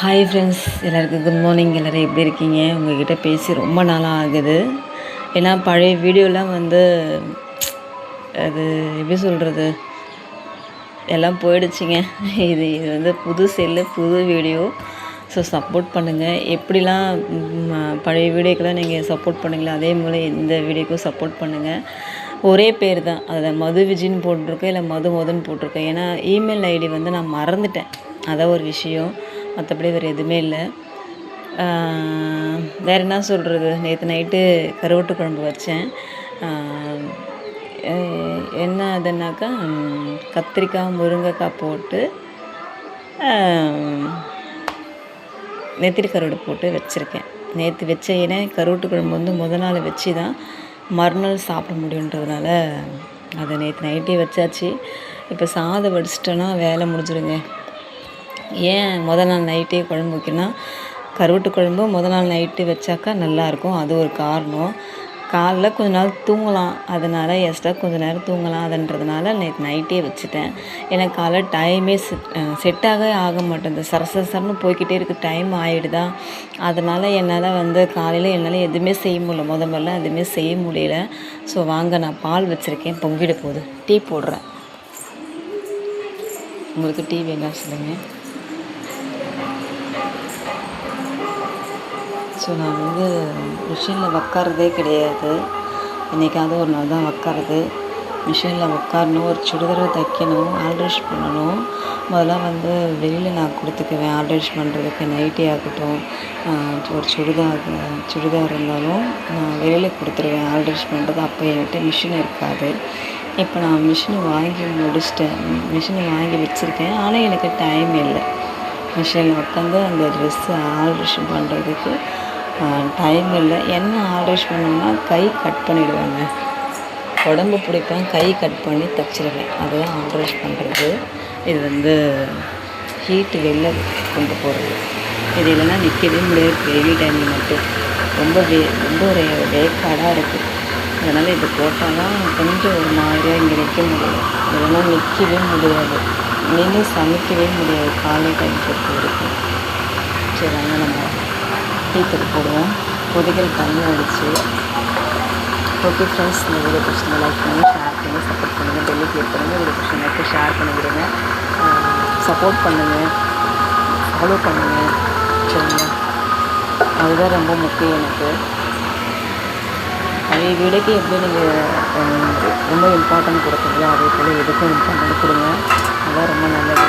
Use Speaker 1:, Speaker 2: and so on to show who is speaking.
Speaker 1: Hi friends, எல்லாருக்கும் good morning. எல்லோரும் எப்படி இருக்கீங்க? உங்கள்கிட்ட பேசி ரொம்ப நாளாக ஆகுது. ஏன்னா பழைய வீடியோலாம் அது எப்படி சொல்கிறது, எல்லாம் போயிடுச்சுங்க. இது புது செல்லு, புது வீடியோ. ஸோ சப்போர்ட் பண்ணுங்கள். எப்படிலாம் பழைய வீடியோக்கெல்லாம் நீங்கள் சப்போர்ட் பண்ணுங்களோ அதே போல் இந்த வீடியோக்கும் சப்போர்ட் பண்ணுங்கள். ஒரே பேர் தான், அதில் மது விஜின்னு போட்டிருக்கேன், இல்லை மதுன்னு போட்டிருக்கேன். ஏன்னா இமெயில் ஐடி நான் மறந்துட்டேன், அதான் ஒரு விஷயம். மற்றபடி வேறு எதுவுமே இல்லை. வேறு என்ன சொல்கிறது, நேற்று நைட்டு கருவாட்டு குழம்பு வச்சேன். என்ன அதுனாக்கா கத்திரிக்காய் முருங்கைக்காய் போட்டு நெத்திலி கருவாடு போட்டு வச்சுருக்கேன். நேற்று வச்ச, ஏன்னா கருவாட்டு குழம்பு முதல் நாள் வச்சு தான் மறுநாள் சாப்பிட முடியுன்றதுனால அதை நேற்று நைட்டே வச்சாச்சு. இப்போ சாதம் வடிச்சிட்டோன்னா வேலை முடிஞ்சிடுங்க. ஏன் முதல் நாள் நைட்டே குழம்பு வைக்கணும்னா, கருவாட்டு குழம்பு முதல் நாள் நைட்டு வச்சாக்கா நல்லாயிருக்கும். அது ஒரு காரணம். காலைல கொஞ்ச நாள் தூங்கலாம், அதனால் எக்ஸ்ட்ரா கொஞ்சம் நேரம் தூங்கலாம் அதுன்றதுனால நேற்று நைட்டே வச்சுட்டேன். ஏன்னா காலைல டைமே ஆக மாட்டேங்குது. சரசரன்னு போய்கிட்டே இருக்குது, டைம் ஆகிடுதா. அதனால் என்னால் காலையில் என்னால் எதுவுமே செய்ய முடியல, முதல்ல எதுவுமே செய்ய முடியல. ஸோ வாங்க, நான் பால் வச்சுருக்கேன், பொங்கிட போகுது. டீ போடுறேன். உங்களுக்கு டீ வேணாம் சொல்லுங்கள். ஸோ நான் மிஷினில் உக்காரதே கிடையாது. என்றைக்காவது ஒரு நாள் தான் உக்காருது. மிஷினில் உட்காரணும், ஒரு சுடிதாரை தைக்கணும், ஆல்ட்ரேஷ் பண்ணணும். முதல்ல வெளியில் நான் கொடுத்துக்குவேன் ஆல்ட்ரேஷ் பண்ணுறதுக்கு. நைட்டி ஆகட்டும், ஒரு சுடிதார் இருந்தாலும் நான் வெளியில் கொடுத்துருவேன் ஆல்ட்ரேஷ் பண்ணுறது. அப்போ என்கிட்ட மிஷின் இருக்காது. இப்போ நான் மிஷினை வாங்கி முடிச்சிட்டேன், மிஷினை வாங்கி வச்சுருக்கேன். ஆனால் எனக்கு டைம் இல்லை மிஷினில் உட்காந்து அந்த ட்ரெஸ்ஸு ஆல்ட்ரேஷன் பண்ணுறதுக்கு டைம் இல்லை. என்ன ஆல்ட்ரேஷன் பண்ணணும்னா கை கட் பண்ணிவிடுவேங்க, உடம்பு பிடிப்பேன், கை கட் பண்ணி தைச்சிருவேன். அதுதான் ஆல்ட்ரேஷன் பண்ணுறது. இது ஹீட்டு வெளில கொண்டு போகிறது. இது இல்லைன்னா நிற்கவே முடியாது வெயில் டைமில் மட்டும். ரொம்ப ஒரு வேக்காடாக இருக்குது. அதனால் இது போட்டால் தான் கொஞ்சம் ஒரு மாதிரியாக இங்கே நிற்க முடியும். இல்லைன்னா நிற்கவே முடியாது, நின்று சமைக்கவே முடியாது காலை டைம் பொறுத்த வரைக்கும். சரி, அங்கே நம்ம டீ தூள் போடுவோம். கொதிகள் தண்ணி அடித்து. ஓகே ஃப்ரெண்ட்ஸ், இந்த வீடியோ பிடிச்சிருந்தா லைக் பண்ணி ஷேர் பண்ணி சப்போர்ட் பண்ணுங்கள். டெல்லி கிளிக் பண்ணுங்கள். வீடியோ பிடிச்சிருந்தாக்கு ஷேர் பண்ணிவிடுங்க, சப்போர்ட் பண்ணுங்கள், ஃபாலோ பண்ணுங்கள். சரிங்களா, அதுதான் ரொம்ப முக்கியம் எனக்கு. பழைய வீடுக்கு எப்படி நீங்கள் ரொம்ப இம்பார்ட்டன்ட் கொடுக்குறீங்களோ அதே போல் எதுக்கும் இம்பார்ட்டன்ட் கொடுங்க. அதுதான் ரொம்ப நல்லது.